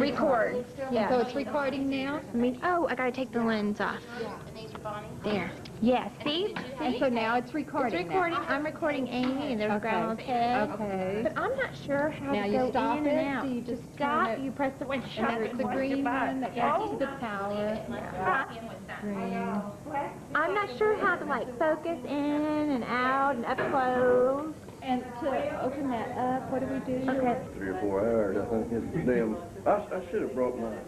Record. Yeah. So it's recording now? Oh, I gotta take the lens off. There. Yes, see? And so now it's recording. It's recording. Now. I'm recording Amy and there's Grandma's head. Okay. But I'm not sure how now to you go stop in it. and out. Do you just stop? You press the one shot. And that's the green one that goes to the power. Green. I'm not sure how to like focus in and out and up close. And to open that up, what do we do? Okay. 3 or 4 hours, I think. It's damn. I should have brought mine.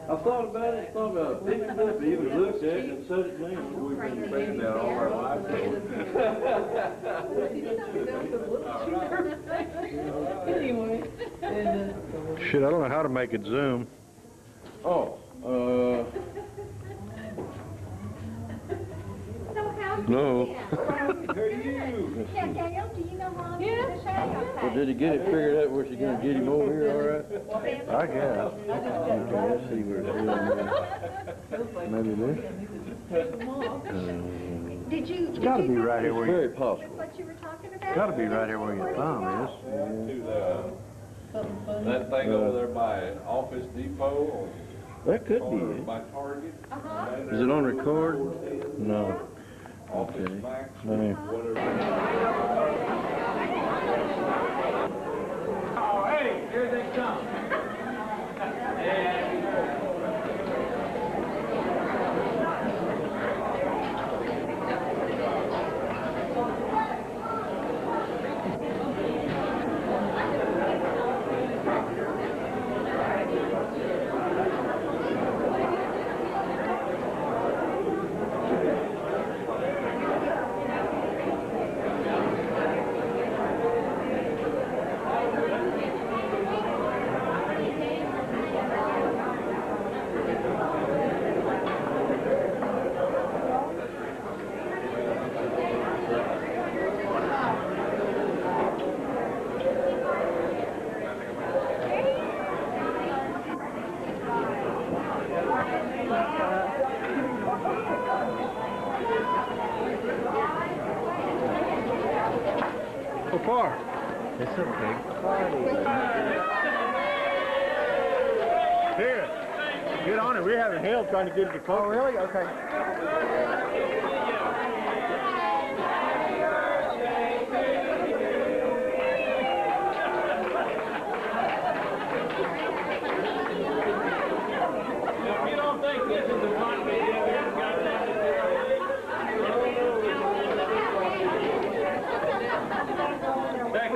I thought about it, picked it up, even looked at it and set it down. We've been facing that all our lives. Anyway. Shit, I don't know how to make it zoom. Oh, No. Yeah, Dale, do you know how to do the show? well, did he get it figured out where she's going to get him over here all right? I guess. Okay, let's see where it's going. Maybe this? Did you? It's got to be right here where Very you. possible. What you were talking about? Got to be right here where your thumb is. That thing over there by Office Depot or That could be it. by Target. Is it on record? No. Office Okay. Max, No. whatever. Oh, hey, here they come. So far. It's okay. Here. Get on it. We're having hell trying to get it to focus. Oh, really? Okay. If you don't think this is a fun video, you've got nothing to do.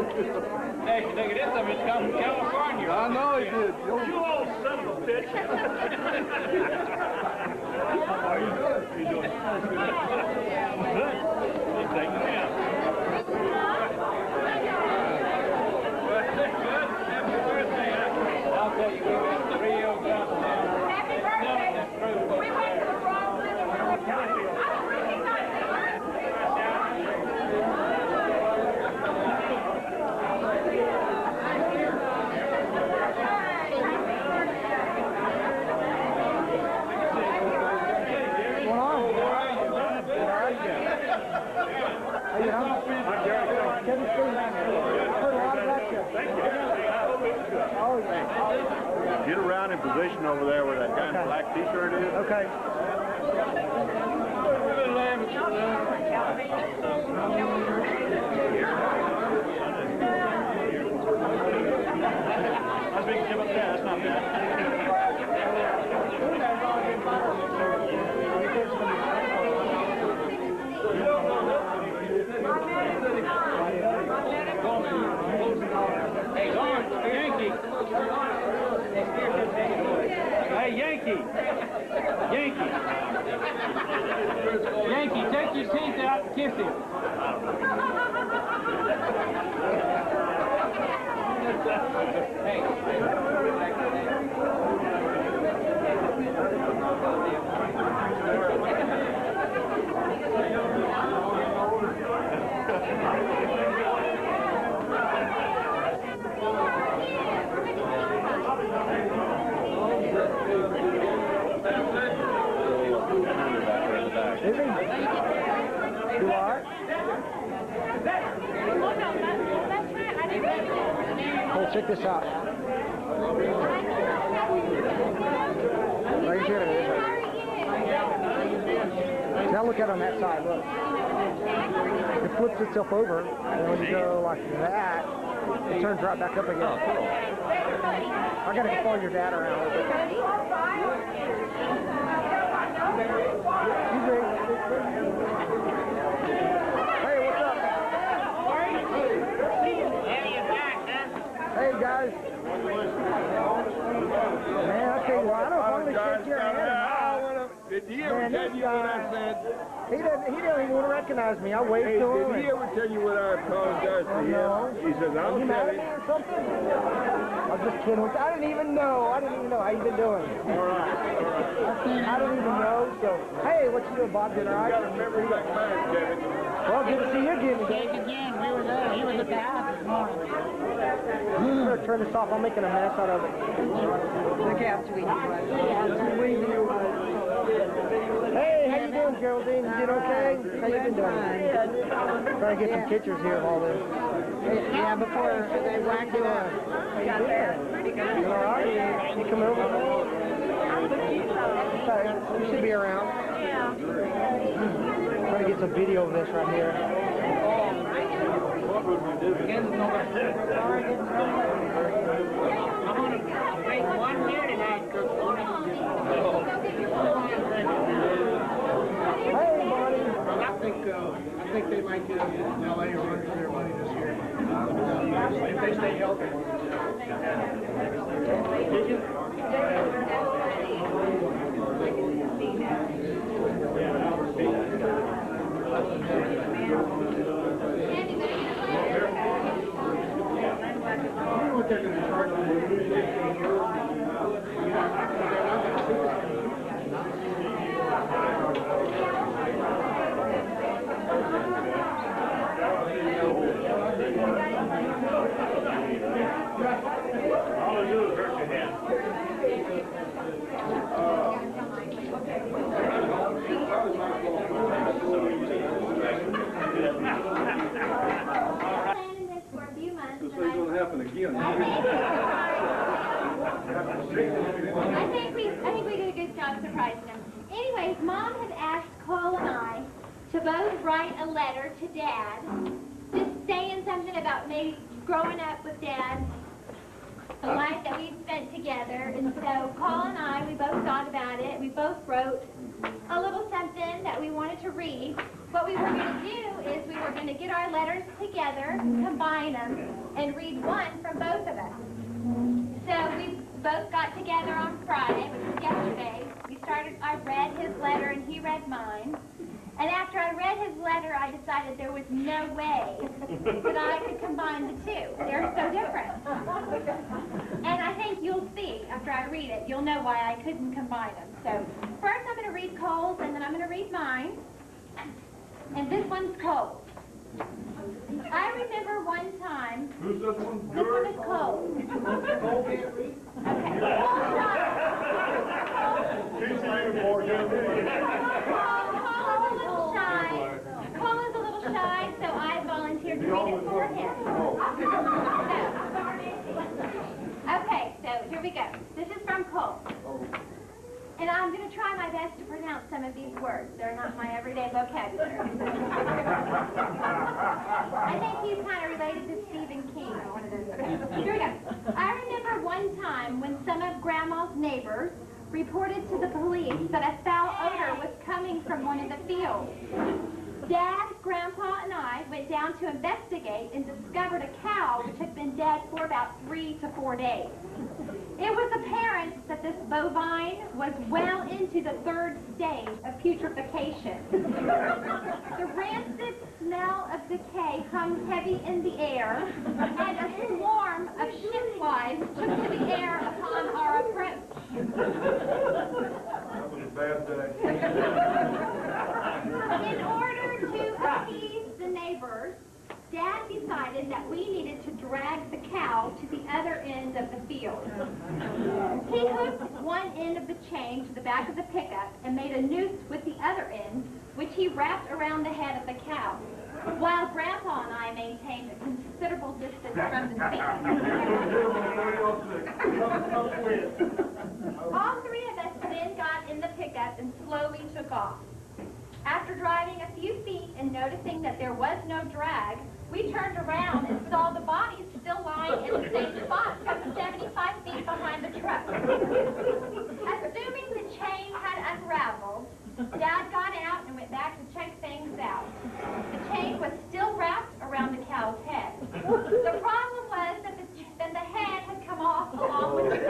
Hey, look at this, I mean, come from California. I know he did. You old son of a bitch. How are you doing? How you doing? Good. You take it down. Good. Happy birthday. I'll tell you, we went to Rio Grande now. Happy birthday. We went to the wrong little Get around in position over there where that guy in the black t-shirt is. Okay. That's big Jim up there. That's not bad. Hey, Lawrence, Yankee. Hey, Yankee. Yankee. Yankee, take your teeth out and kiss him. Is he? You are? Oh, check this out. Right here it is. Now look at it on that side, look. It flips itself over, and when you go like that, it turns right back up again. Oh, cool. I gotta follow your dad around a little bit. Hey, what's up? Hey, guys. Man, I tell you what, I don't want to shake your hand. Did he ever tell you what I said? He don't even want to recognize me. I waved to him. Did he ever tell you what I apologized to him? No. He says, I'll You tell mad at me him. or something? I was just kidding with you. I didn't even know. How you been doing? All right. I don't even know. So, hey, what you doing, Bob? Did all You right? got to remember that man, Kevin. Well, good to see you again. Jake again, we were there. He was at the house this morning. I'm going to turn this off. I'm making a mess out of it. Look how sweet he was. Hey, how you doing, Geraldine? You doing okay? How you been doing? Trying to get some pictures here of all this. Yeah, before they whacked it up. Pretty good. You all right? You come over? Okay, you should be around. Yeah. Trying to get some video of this right here. What would we do? I'm gonna make one here tonight, because Hey, buddy. I think they might get up in LA or run for their money this year. If they stay healthy. I wonder what they're going to charge All they do is hurt your hand. Planning this for a few months, This and ain't gonna happen again. I think we did a good job surprising him. Anyways, Mom had asked Cole and I to both write a letter to Dad, just saying something about maybe growing up with Dad, the life that we spent together. And so Cole and I, we both thought about it. We both wrote a little something that we wanted to read. What we were going to do is we were going to get our letters together, combine them, and read one from both of us. So we both got together on Friday, which was yesterday. I read his letter and he read mine. And after I read his letter, I decided there was no way that I could combine the two. They're so different. And I think you'll see, after I read it, you'll know why I couldn't combine them. So first I'm going to read Cole's, and then I'm going to read mine. And this one's Cole's. I remember one time... Who's this one? This one is Cole. Cole can't read? Okay. Cole shot. He's waiting for you. Cole is a little shy, so I volunteered to read it for him. Okay, so here we go. This is from Cole. And I'm going to try my best to pronounce some of these words. They're not my everyday vocabulary. I think he's kind of related to Stephen King or one of those. Here we go. I remember one time when some of Grandma's neighbors reported to the police that a foul odor was coming from one of the fields. Dad, Grandpa, and I went down to investigate and discovered a cow which had been dead for about 3 to 4 days. It was apparent that this bovine was well into the 3rd stage of putrefaction. The rancid smell of decay hung heavy in the air, and a swarm of shitflies took to the air upon our approach. That was a bad day. In order to appease the neighbors, Dad decided that we needed to drag the cow to the other end of the field. He hooked one end of the chain to the back of the pickup and made a noose with the other end, which he wrapped around the head of the cow, while Grandpa and I maintained a considerable distance from the scene. All three of us then got in the pickup and slowly took off. After driving a few feet and noticing that there was no drag, we turned around and saw the bodies still lying in the same spot, just 75 feet behind the truck. Assuming the chain had unraveled, Dad got out and went back to check things out. The chain was still wrapped around the cow's head. The problem was that the head had come off along with the skin.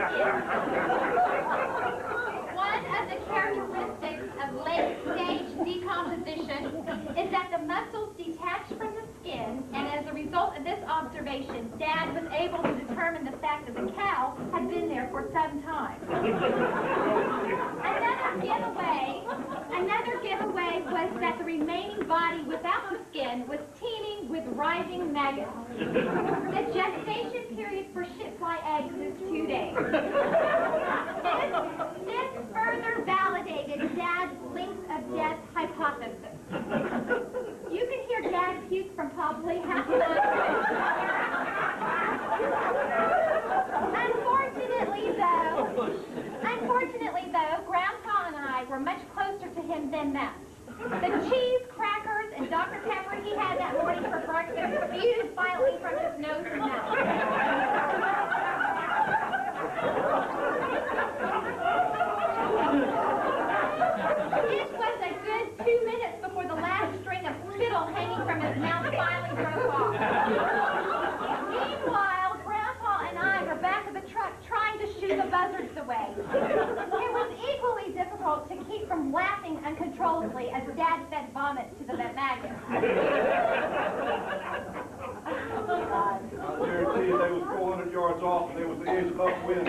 One of the characteristics of late-stage decomposition is that the muscles detach from the skin, and as a result of this observation, Dad was able to determine the fact that the cow had been there for some time. Another giveaway was that the remaining body without the skin was teeming with writhing maggots. The gestation period for shitfly eggs is 2 days. This further validated Dad's length of death hypothesis. You can hear Dad puke from probably half a mile. Unfortunately, though, Grandpa and I were much closer to him than that. The cheese, crackers, and Dr. Pepper he had that morning for breakfast spewed violently from his nose and mouth. It was a good 2 minutes before the last string of spittle hanging from his mouth finally broke off. Meanwhile, Grandpa and I were back of the truck trying to shoo the buzzards away. It was equally difficult to keep from laughing uncontrollably as Dad fed vomit to the maggots. I guarantee you they was 400 yards off and there was an inch upwind.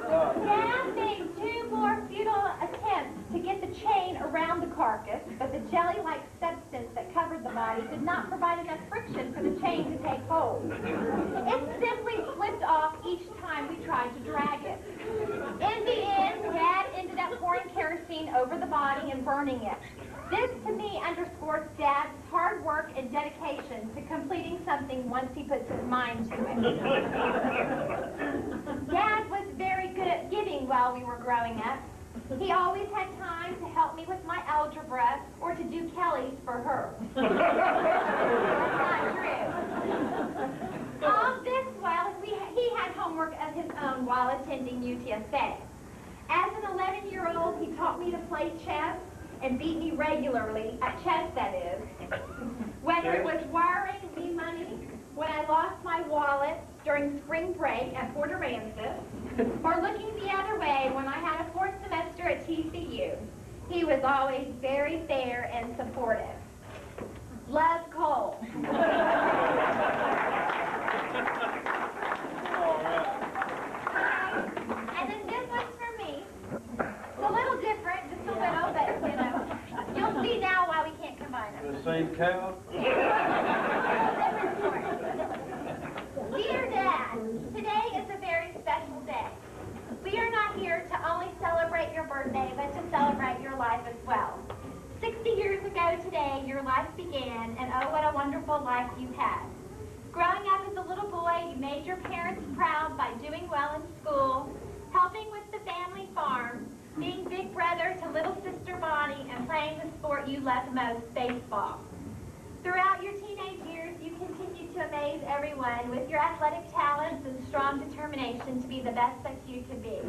Dad made 2 more futile attempts to get the chain around the carcass, but the jelly-like substance that covered the body did not provide enough friction for the chain to take hold. It simply slipped off each time we tried to drag it. In the end, Dad ended up pouring kerosene over the body and burning it. This, to me, underscores Dad's hard work and dedication to completing something once he puts his mind to it. Dad was very good at giving while we were growing up. He always had time to help me with my algebra or to do Kelly's for her. That's not true. All this while he had homework of his own while attending UTSA. As an 11-year-old, he taught me to play chess and beat me regularly, at chess that is. Whether it was wiring me money when I lost my wallet during spring break at Port Aransas, or looking the other way when I had a 4th semester at TCU, he was always very fair and supportive. Love, Cole. And then this one's for me. It's a little different, just a little, but, you know, you'll see now why we can't combine them. The same cow? Dear Dad, today is a very special day. We are not here to only celebrate your birthday, but to celebrate your life as well. 60 years ago today, your life began, and oh, what a wonderful life you had. Growing up as a little boy, you made your parents proud by doing well in school, helping with the family farm, being big brother to little sister Bonnie, and playing the sport you loved most, baseball. Throughout your teenage years, you continued to amaze everyone with your athletic talents and strong determination to be the best that you could be.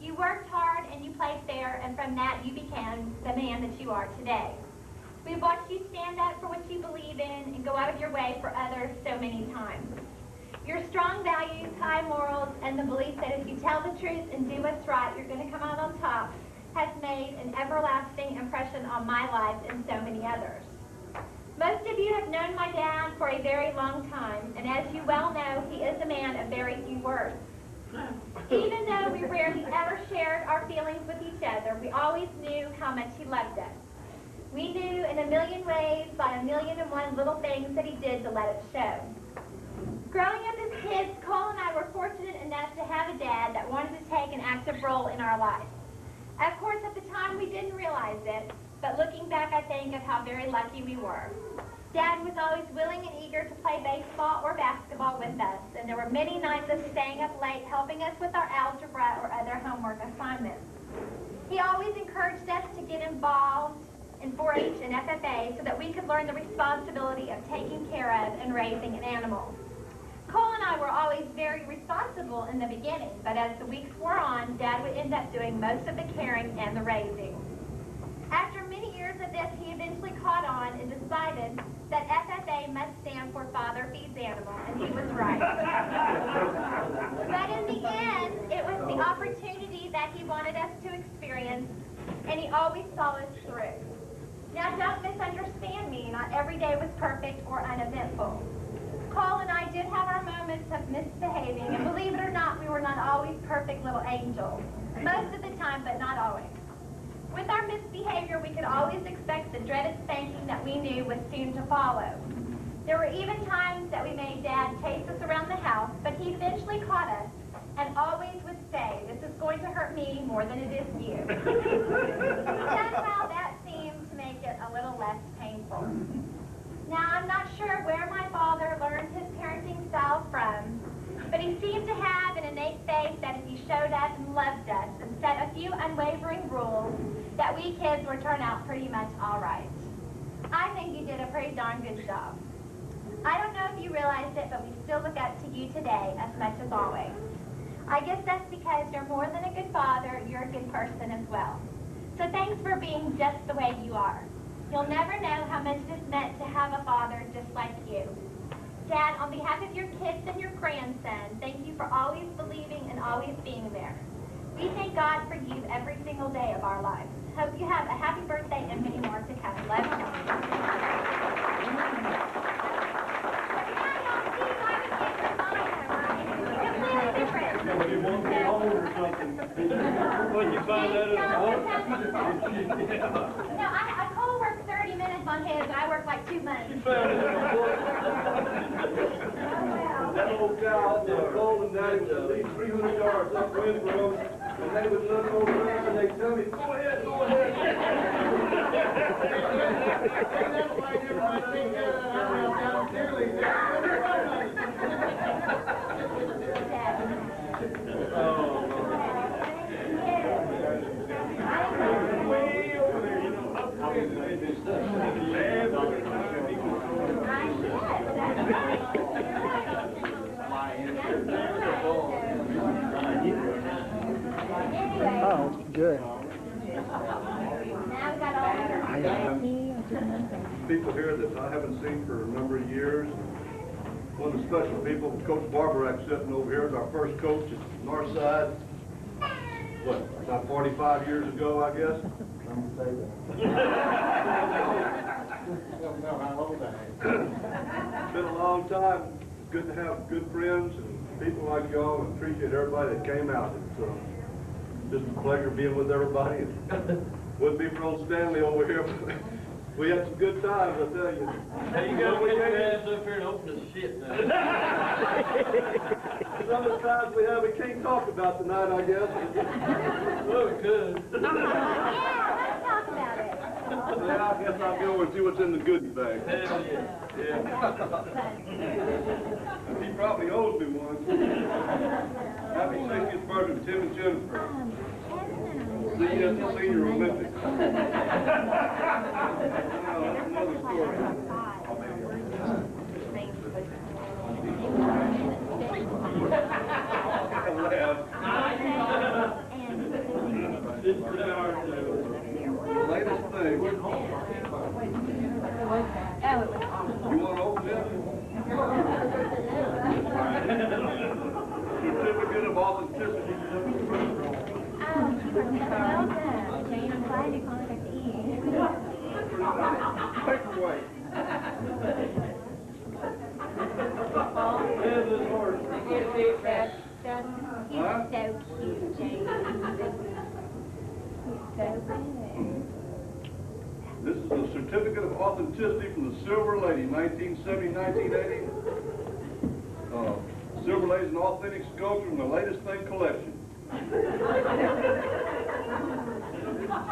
You worked hard and you played fair, and from that you became the man that you are today. We've watched you stand up for what you believe in and go out of your way for others so many times. Your strong values, high morals, and the belief that if you tell the truth and do what's right, you're going to come out on top has made an everlasting impression on my life and so many others. Most of you have known my dad for a very long time, and as you well know, he is a man of very few words. Even though we rarely ever shared our feelings with each other, we always knew how much he loved us. We knew in a million ways by 1,000,001 little things that he did to let it show. Growing up as kids, Cole and I were fortunate enough to have a dad that wanted to take an active role in our life. Of course, at the time, we didn't realize it, but looking back think of how very lucky we were. Dad was always willing and eager to play baseball or basketball with us, and there were many nights of staying up late helping us with our algebra or other homework assignments. He always encouraged us to get involved in 4-H and FFA so that we could learn the responsibility of taking care of and raising an animal. Cole and I were always very responsible in the beginning, but as the weeks wore on, Dad would end up doing most of the caring and the raising. After many years of this, he eventually caught on and decided that FFA must stand for Father Feeds Animal, and he was right. But in the end, it was the opportunity that he wanted us to experience, and he always saw us through. Now, don't misunderstand me. Not every day was perfect or uneventful. Cole and I did have our moments of misbehaving, and believe it or not, we were not always perfect little angels. Most of the time, but not always. With our misbehavior, we could always expect the dreaded spanking that we knew was soon to follow. There were even times that we made Dad chase us around the house, but he eventually caught us and always would say, "This is going to hurt me more than it is you." Somehow that seemed to make it a little less painful. Now, I'm not sure where my father learned his parenting style from, but he seemed to have an innate faith that if he showed us and loved us and set a few unwavering rules, that we kids would turn out pretty much all right. I think you did a pretty darn good job. I don't know if you realized it, but we still look up to you today as much as always. I guess that's because you're more than a good father, you're a good person as well. So thanks for being just the way you are. You'll never know how much it is meant to have a father just like you. Dad, on behalf of your kids and your grandson, thank you for always believing and always being there. We thank God for you every single day of our lives. Hope you have a happy birthday and many more to come. Love you. You want to get home or something? When you find out it's No, Cole works 30 minutes on his, and I work like 2 months. That old cow, Golden Daddy was at least 300 yards upwind from us, and they would look over there and they'd tell me, "Go ahead, go ahead." Oh, good. People here that I haven't seen for a number of years. One of the special people, Coach Barbarak, sitting over here, is our first coach at Northside. What, about 45 years ago, I guess? It's been a long time. It's good to have good friends and people like y'all, and appreciate everybody that came out. It's just a pleasure being with everybody. Wouldn't be for old Stanley over here. We had some good times, I tell you. Hey, you gotta get your ass up here and open this shit now. Some of the times we have, we can't talk about tonight, I guess. Well, we could. Yeah, let's talk about it. Yeah, I guess I'll go and see what's in the goodie bag. Hell yeah. He probably owes me one. Happy 60th birthday to Tim and Jennifer. See you at the Senior Olympics. Well, that's another story. The latest thing. You want to open it? Certificate of authenticity. Well done, Jane. I'm glad you contacted Eve. Paperweight. He's so cute, Jane. He's so good. This is a certificate of authenticity from the Silver Lady, 1970-1980. Silver Lady's an authentic sculpture from the latest thing collection.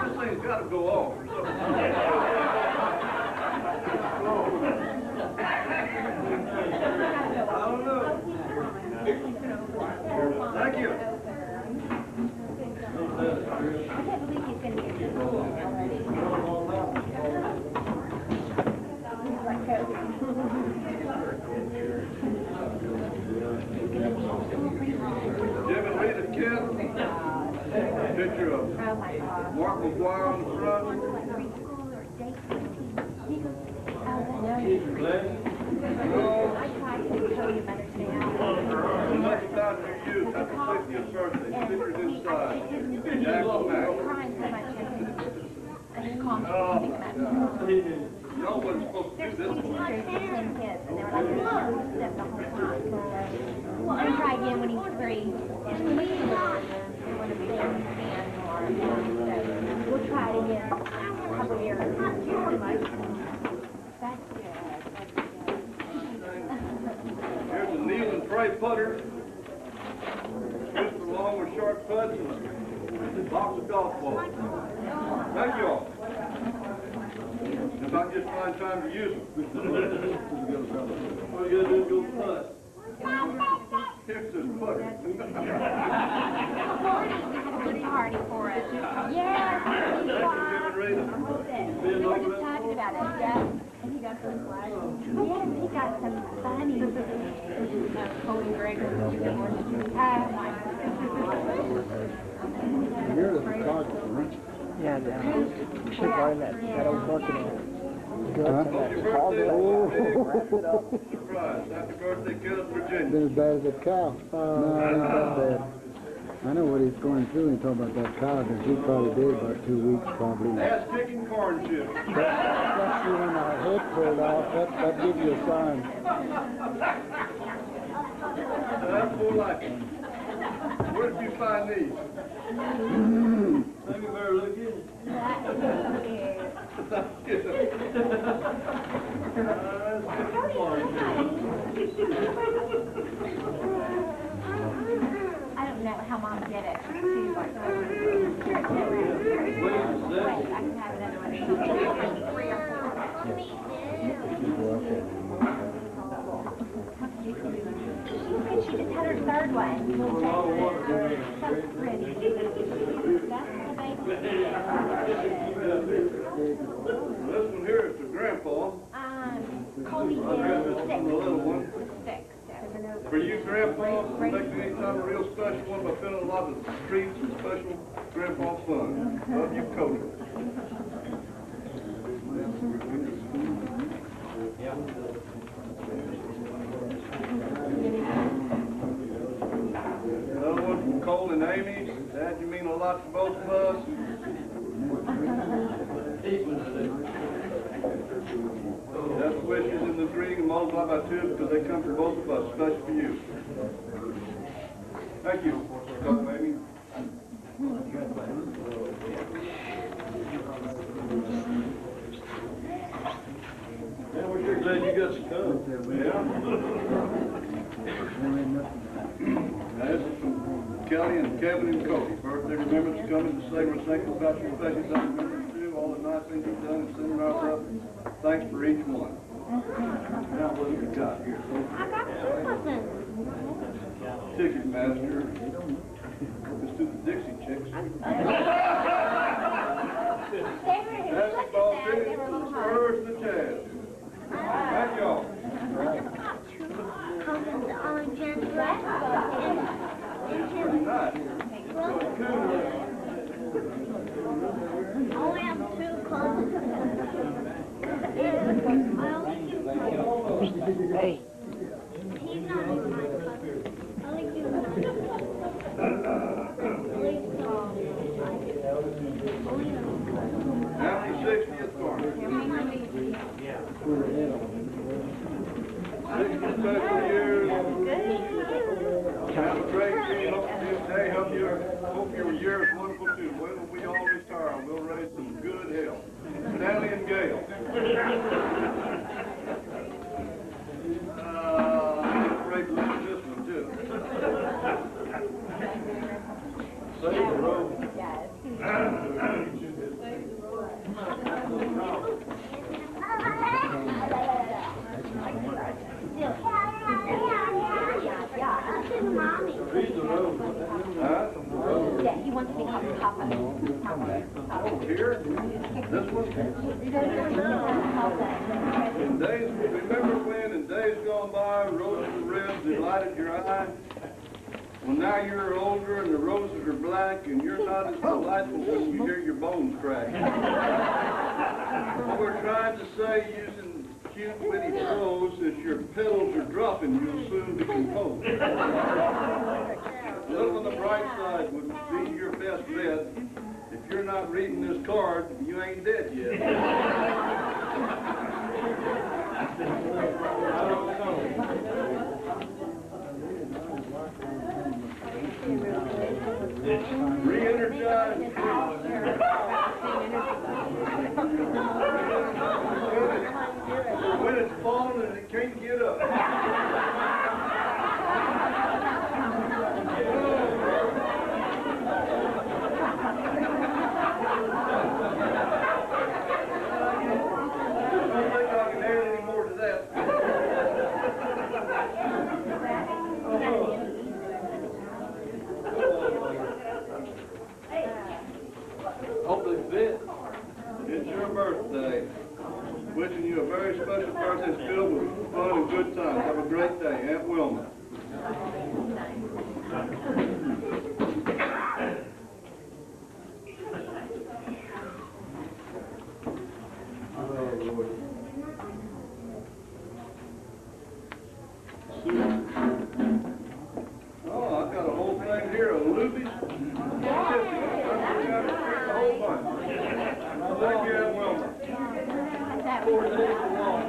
This thing's got to go off or something. Mark McGuire on the front. I tried to show you Mother's Day out. Nothing down to you. Happy 60th birthday. Stickers inside. Jack I'm Mac. crying so much. I just calmed me thinking about it. Y'all wasn't supposed to do this one. Teachers and 10 kids, and they were like, "Look," the whole time. Well, I'm try again when he's 3. And we want to be able to stand more. So we'll try it again in a couple years. Not too much. That's good. Here's a kneel and pray putter. Good for long or short putts and a box of golf balls. Thank you all. If I can just find time to use them. All you gotta do is go putt. Here's this putter. Party, we had a good party for us. Yes, we were just talking about it, yeah. And he got some flags. Yes, he got some funny. Cody Greg. You're the photographer, right? Yeah, you should learn that old bucket. Happy birthday, surprise. Happy birthday, Caleb, Virginia. Been as bad as that cow. No, it ain't that bad. I know what he's going through when he talking about that cow, because he probably did about 2 weeks, probably. Ass kicking corn chips. Especially when our head pulled off, that gives you a sign. That's more like it. Where did you find these? Thank you very much. I don't know how Mom did it. She's like, wait, I can have it another one. 3 or 4. She just had her 3rd one. So pretty. That's the baby. This one here is for Grandpa. Colby I grabbed this did from the little one. 6. For you, Grandpa, making any time a real special one by filling a lot of treats and special Grandpa fun. Love you, Cody. Another one from Cole and Amy. Dad, you mean a lot to both of us. Best wishes in the greeting and multiply by 2 because they come from both of us, especially for you. Thank you, Cole, Amy. Man, we're sure glad you got to come. Yeah. This is from Kelly and Kevin and Cody. Birthday remembrance coming to say we're thankful about your special time remembrance too. All the nice things you've done and sending us up. Thanks for each one. Now what have we got here? I got something. Ticket master. Let's do the Dixie Chicks. Basketball tickets for the Spurs and the Jazz. Thank y'all. Pretty nice. Only have 2 clothes. Hey. He's not in my clothes. Only 2 Happy 60th birthday. 60 special years. Have a great day. Hope your year is wonderful too. When we all retire, we'll raise some good help. Stanley and Gail. I'm afraid to lose this one too. Save the road. Huh? Yeah, he wants to be called Papa. Oh, here? This one? In days, remember when in days gone by, roses and ribs delighted your eye? Well, now you're older and the roses are black and you're not as delightful when you hear your bones crack. What we're trying to say using cute, witty prose is your petals are dropping, you'll soon decompose. Look on the bright side would be your best bet. If you're not reading this card, you ain't dead yet. Re-energize. When it's falling and it can't get up. Hope they fit. It's your birthday. Wishing you a very special birthday filled with fun and good times. Have a great day. Aunt Wilma. Oh, I've got a whole thing here of Luby's. Thank you, Aunt Wilma. 4 days long.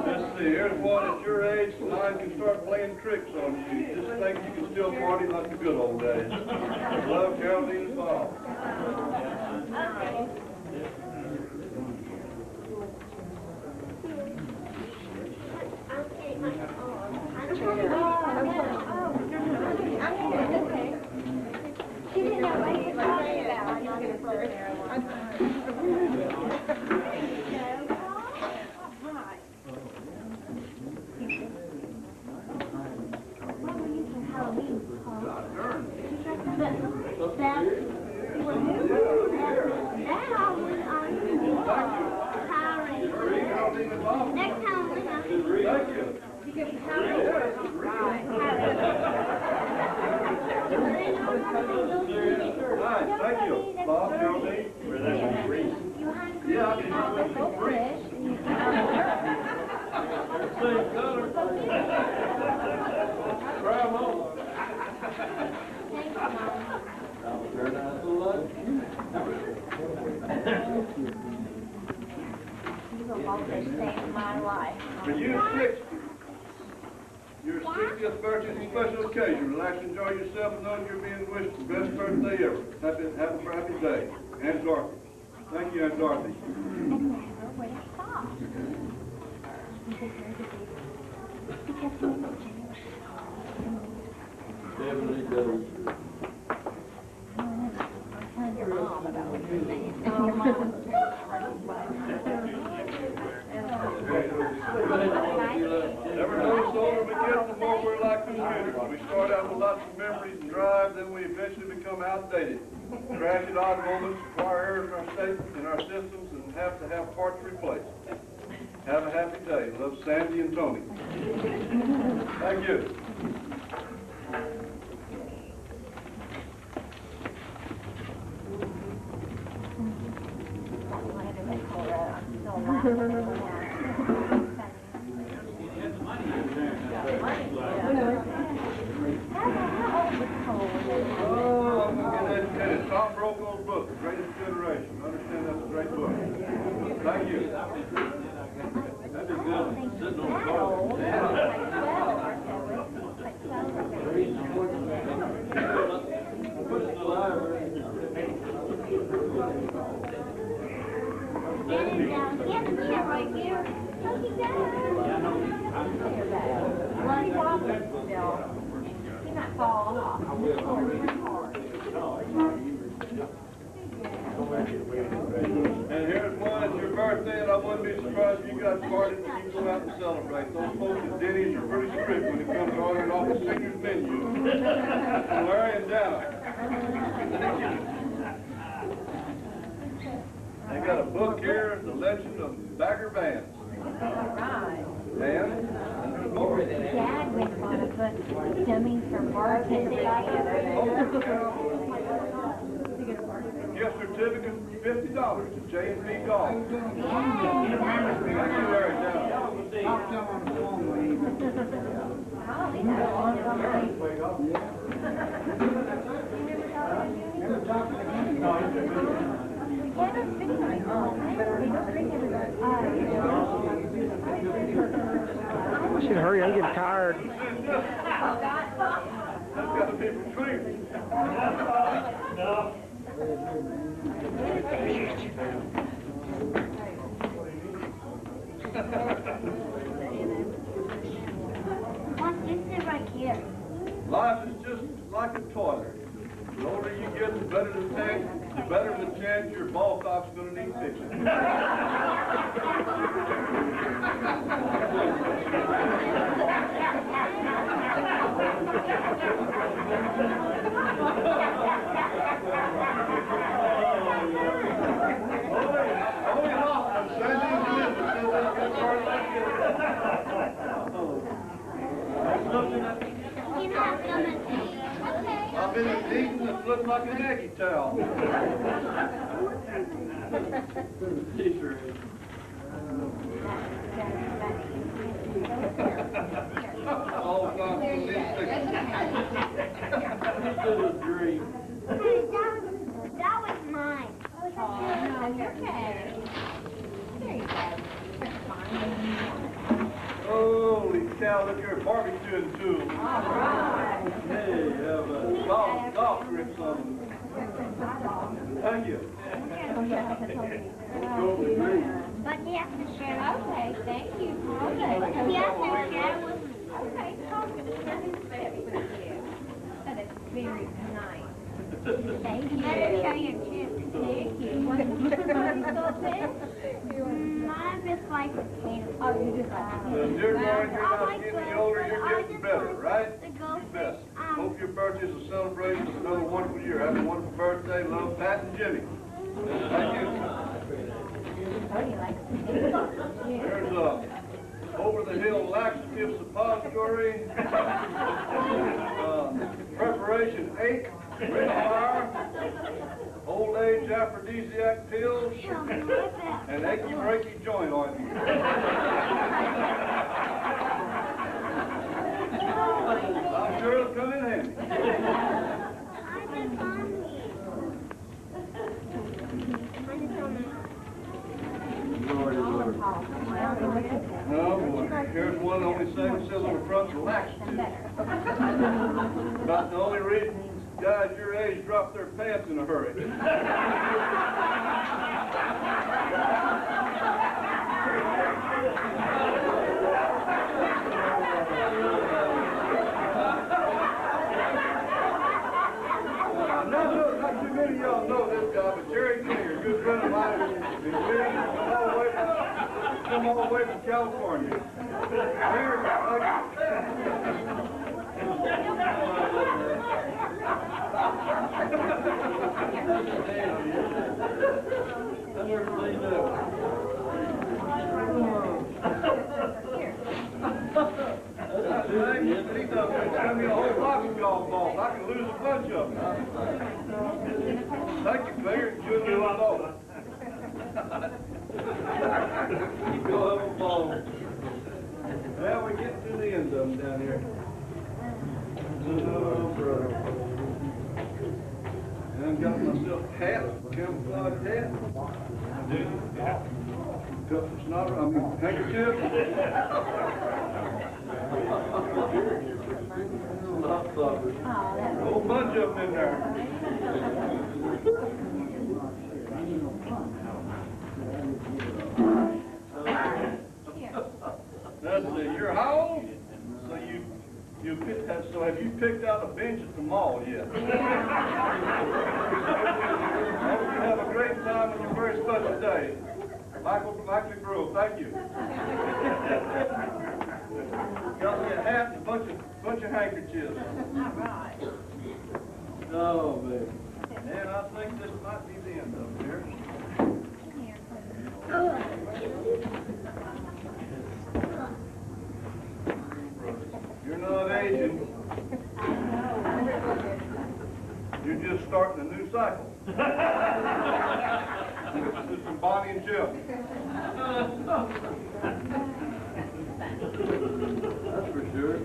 Let's see, here's one at your age, so mine can start playing tricks on you. Just think you can still party like the good old days. Love, Geraldine and Bob. She didn't know what he was talking about. Next time we have to Thank you. Nice, thank you. Bob, Geraldine. Yeah, I can do it. Same color. Try them on. Turn out the luck. For you, 60. Your 60th birthday is a special occasion. Relax, enjoy yourself, and know you're being wished the best birthday ever. Have a happy day. Aunt Dorothy. Thank you, Aunt Dorothy. Never notice the older we get, the more we're like computers. We start out with lots of memories and drive, then we eventually become outdated. Crash at odd moments, acquire errors in our systems, and have to have parts replaced. Have a happy day. Love, Sandy and Tony. Thank you. Oh, I'm going to get educated. Tom Brokaw's book, The Greatest Generation. I understand that's a great book. Thank you. That'd be good. Sitting on the car. Put it in the library. He has a chair right here. Look, he does. Well, he's walking still. He might fall off. And here's one, it's your birthday, and I wouldn't be surprised if you got parties and you go out and celebrate. Those folks at Denny's ladies are pretty strict when it comes to ordering off the seniors menu. Larry and Dana. They got a book here, The Legend of Bagger Vance. And Dad went on to put dummies for bartending. gift certificate $50 to J&B Golf. Thank you, Larry. I should hurry, I'm getting tired. That's got to be from Cleveland. This is right here. Life is just like a toilet. The older you get, the better the tank, the better the chance your ball top's going to need fixing. I've been eating that looks like an eggy towel. T-shirt. All time for me. Dream. That was mine. Okay. There you go. Holy cow, look here, barbecuing too. All right. Hey, have a soft grips on them. Thank you. But you have to share. Okay, thank you. Okay. You have to share with me. Okay, so I'm going to share this with you. That is very nice. Thank you. Better show your chips. Thank you. Mine is like potato. Oh, you just like Dear Lord, you're not getting older, you're getting better, right? Yes. Hope your birthday is a celebration of another wonderful year. Have a wonderful birthday. Love, Pat and Jimmy. Thank you. There's over the hill laxative suppository, preparation ache, red fire, old age aphrodisiac pills, and achy breaky joint ointment. I'm sure it'll come in handy. No, boy. Here's one only thing that says on the front, laxative. About the only reason guys your age drop their pants in a hurry. Not too many of y'all know this guy, but Jerry Jr., a good friend of mine, is come all the way from California. He's up there sending me a whole box of golf balls. I can lose a bunch of them. Thank you, Claire. You and me both. Go have a ball. Well, we get to the end of them down here. Oh, brother. And I've got myself a hat, camouflage hat. Cup of snot, handkerchief. A whole bunch of them in there. Let's see, you're how old? So have you picked out a bench at the mall yet? I hope you have a great time on your very special day. Michael from Acton Grove, thank you. Got me a hat and a bunch of handkerchiefs. All right. Oh, man. And I think this might be the end of it here. You're not aging. You're just starting a new cycle. This is from Bonnie and Chip. That's for sure.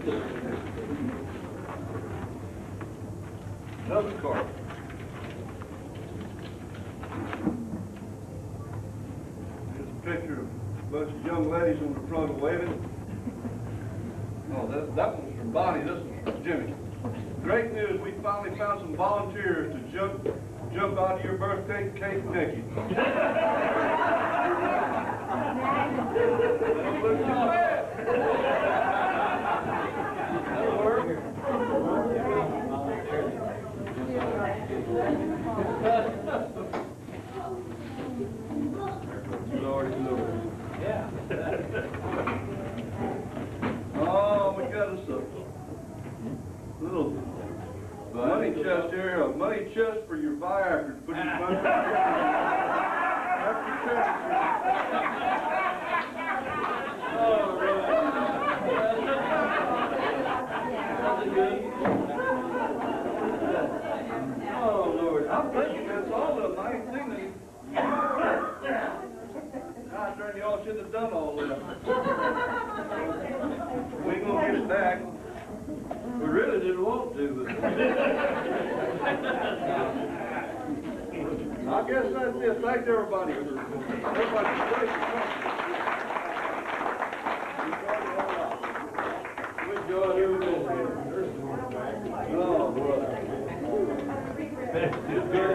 Another card. Here's a picture of a bunch of young ladies on the front waving. Oh, that one's from Bonnie. This one's from Jimmy. Great news, we finally found some volunteers to jump out of your birthday cake naked. Don't look too bad. That'll work. Lordy, Lord. Yeah. Oh, we got us a little money chest here, a money chest for your Viagra. Put your money Oh, really? That's good. Oh, Lord. I'm thinking that's all of them. I ain't seen any. God darn, y'all should have done all that. We ain't gonna get it back. We really didn't want to, but I guess that's it. Thanks everybody for everybody's great. We enjoyed everything. Oh, brother. It's good.